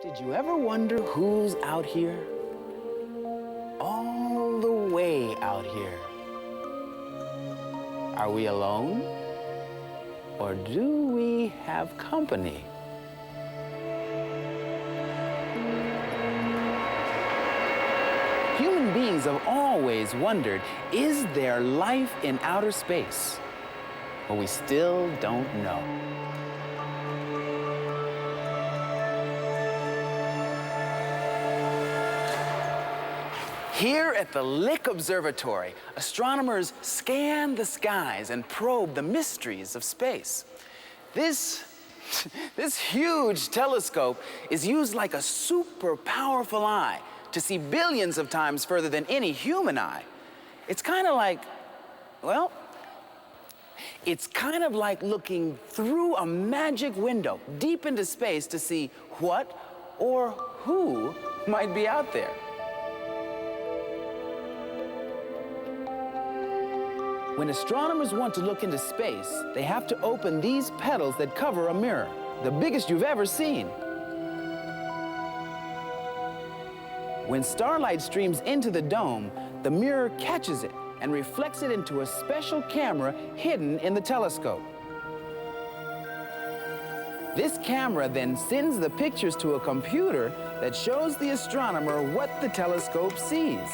Did you ever wonder who's out here? All the way out here. Are we alone? Or do we have company? Human beings have always wondered, is there life in outer space? But we still don't know. Here at the Lick Observatory, astronomers scan the skies and probe the mysteries of space. This huge telescope is used like a super powerful eye to see billions of times further than any human eye. It's kind of like, well, it's kind of like looking through a magic window deep into space to see what or who might be out there. When astronomers want to look into space, they have to open these petals that cover a mirror, the biggest you've ever seen. When starlight streams into the dome, the mirror catches it and reflects it into a special camera hidden in the telescope. This camera then sends the pictures to a computer that shows the astronomer what the telescope sees.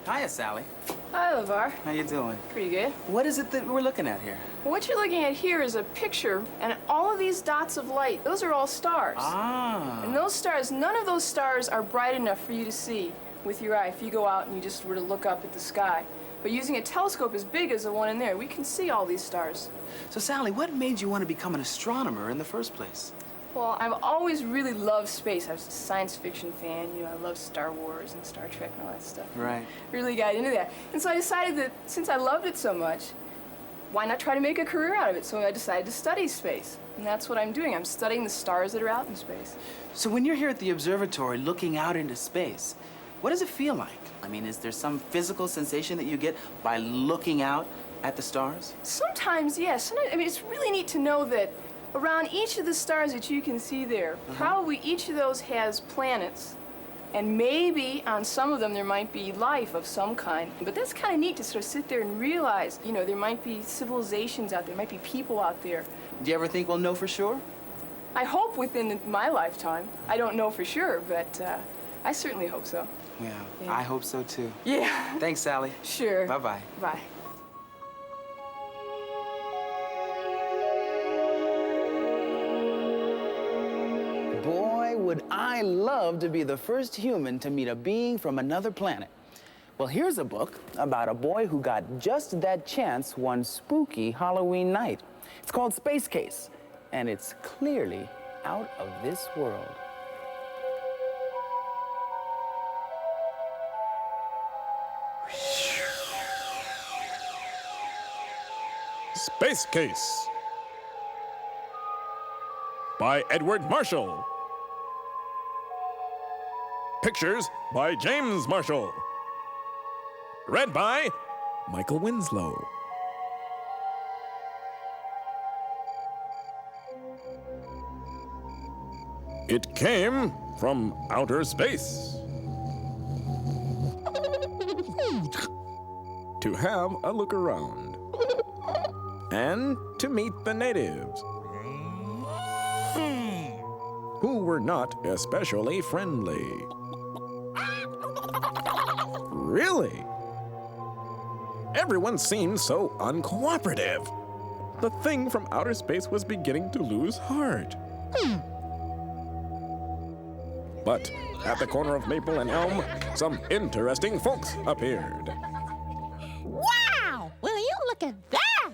Hiya, Sally. Hi, LeVar. How you doing? Pretty good. What is it that we're looking at here? What you're looking at here is a picture, and all of these dots of light, those are all stars. Ah. And those stars, none of those stars are bright enough for you to see with your eye if you go out and you just were to look up at the sky. But using a telescope as big as the one in there, we can see all these stars. So, Sally, what made you want to become an astronomer in the first place? Well, I've always really loved space. I was a science fiction fan. You know, I love Star Wars and Star Trek and all that stuff. Right. Really got into that. And so I decided that since I loved it so much, why not try to make a career out of it? So I decided to study space. And that's what I'm doing. I'm studying the stars that are out in space. So when you're here at the observatory looking out into space, what does it feel like? I mean, is there some physical sensation that you get by looking out at the stars? Sometimes, yes. Sometimes, I mean, it's really neat to know that around each of the stars that you can see there, probably each of those has planets. And maybe on some of them there might be life of some kind. But that's kind of neat to sort of sit there and realize, you know, there might be civilizations out there, might be people out there. Do you ever think we'll know for sure? I hope within my lifetime. I don't know for sure, but I certainly hope so. Yeah, Yeah. I hope so too. Yeah. Thanks, Sally. Sure. Bye-bye. Bye. Boy, would I love to be the first human to meet a being from another planet. Well, here's a book about a boy who got just that chance one spooky Halloween night. It's called Space Case, and it's clearly out of this world. Space Case by Edward Marshall. Pictures by James Marshall. Read by Michael Winslow. It came from outer space to have a look around and to meet the natives, who were not especially friendly. Really? Everyone seemed so uncooperative. The thing from outer space was beginning to lose heart. But at the corner of Maple and Elm, some interesting folks appeared. Wow! Will you look at that?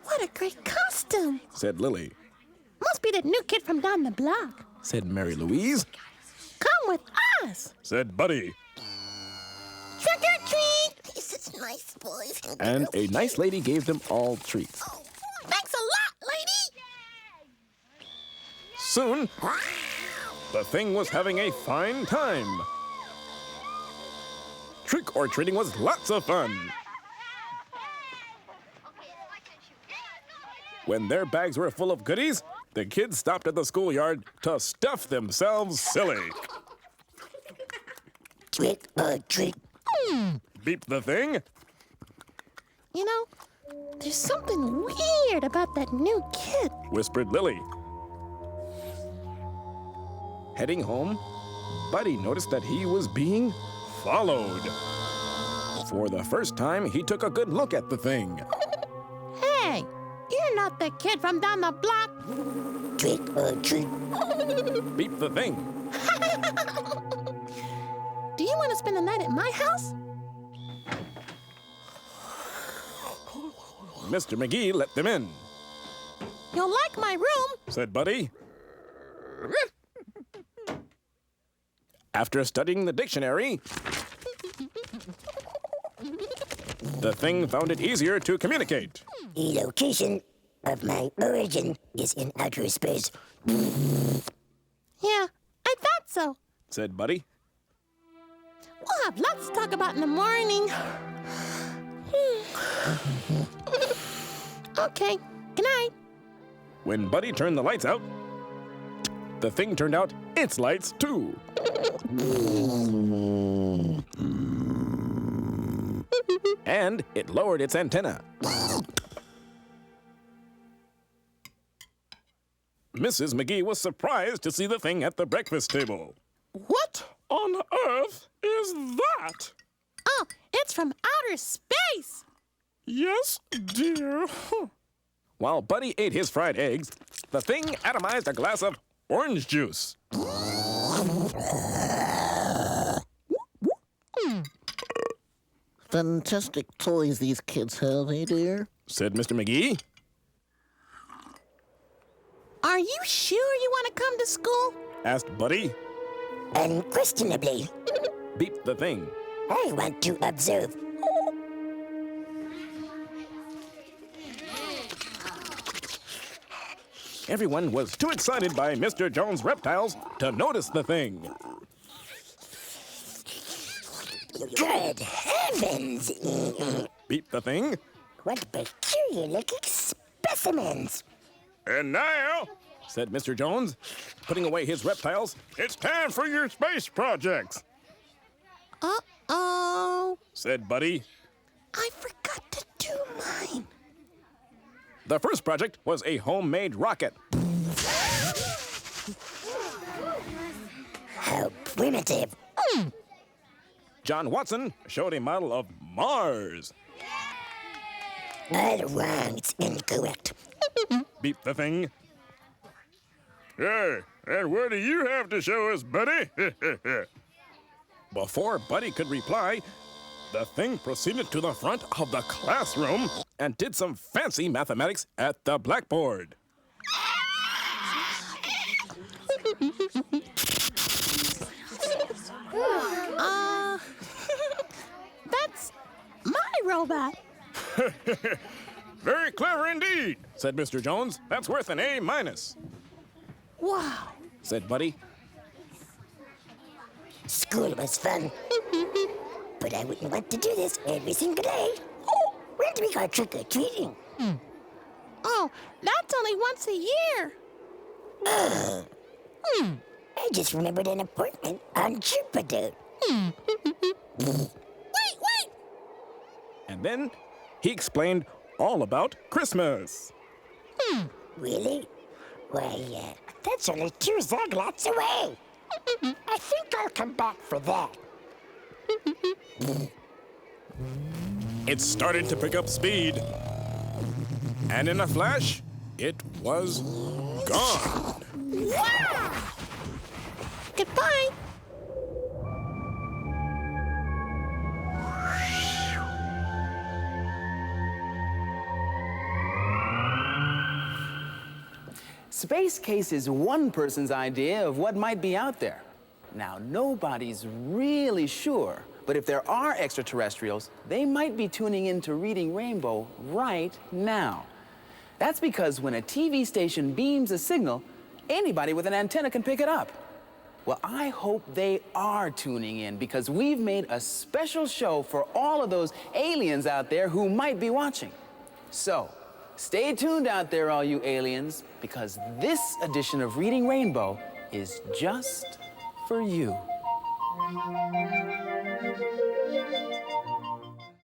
What a great costume, Said Lily. must be the new kid from down the block. Said Mary Louise. Come with us. Said Buddy. Trick or treat. He's such nice boys. And a nice lady gave them all treats. Thanks a lot, lady. Soon, the thing was having a fine time. Trick-or-treating was lots of fun. When their bags were full of goodies, the kids stopped at the schoolyard to stuff themselves silly. Trick or treat. Beep the thing. You know, there's something weird about that new kid. Whispered Lily. Heading home, Buddy noticed that he was being followed. For the first time, he took a good look at the thing. Hey, you're not the kid from down the block. Trick or treat. Beep the thing. Do you want to spend the night at my house? Mr. McGee let them in, You'll like my room. said Buddy. After studying the dictionary, the thing found it easier to communicate. The location of my origin is in outer space. Yeah, I thought so. Said Buddy. We'll have lots to talk about in the morning. Okay, good night. When Buddy turned the lights out, the thing turned out its lights too. And it lowered its antenna. Mrs. McGee was surprised to see the thing at the breakfast table. What on earth is that? Oh, it's from outer space. Yes, dear. While Buddy ate his fried eggs, the thing atomized a glass of orange juice. Fantastic toys these kids have, eh, dear? Said Mr. McGee. Are you sure you want to come to school? Asked Buddy. Unquestionably, Beep the thing. I want to observe. Everyone was too excited by Mr. Jones' reptiles to notice the thing. Good heavens! Beep the thing. What peculiar-looking specimens! And now, said Mr. Jones, putting away his reptiles, it's time for your space projects, Uh-oh. said Buddy. I forgot to do mine. The first project was a homemade rocket. How primitive! John Watson showed a model of Mars. All wrong, it's incorrect. Beep the thing. Hey, and what do you have to show us, Buddy? Before Buddy could reply, the thing proceeded to the front of the classroom and did some fancy mathematics at the blackboard. That's my robot. Very clever indeed, said Mr. Jones. That's worth an A-, Wow. said Buddy. School was fun. But I wouldn't want to do this every single day. When do we go trick-or-treating? Oh, that's only once a year. I just remembered an appointment on Jupiter. Wait. And then he explained all about Christmas. Really? Why, that's only 2 zaglots away. I think I'll come back for that. It started to pick up speed. And in a flash, it was gone. Goodbye. Space Case is one person's idea of what might be out there. Now, nobody's really sure, but if there are extraterrestrials, they might be tuning in to Reading Rainbow right now. That's because when a TV station beams a signal, anybody with an antenna can pick it up. Well, I hope they are tuning in because we've made a special show for all of those aliens out there who might be watching. So, Stay tuned out there, all you aliens, because this edition of Reading Rainbow is just for you.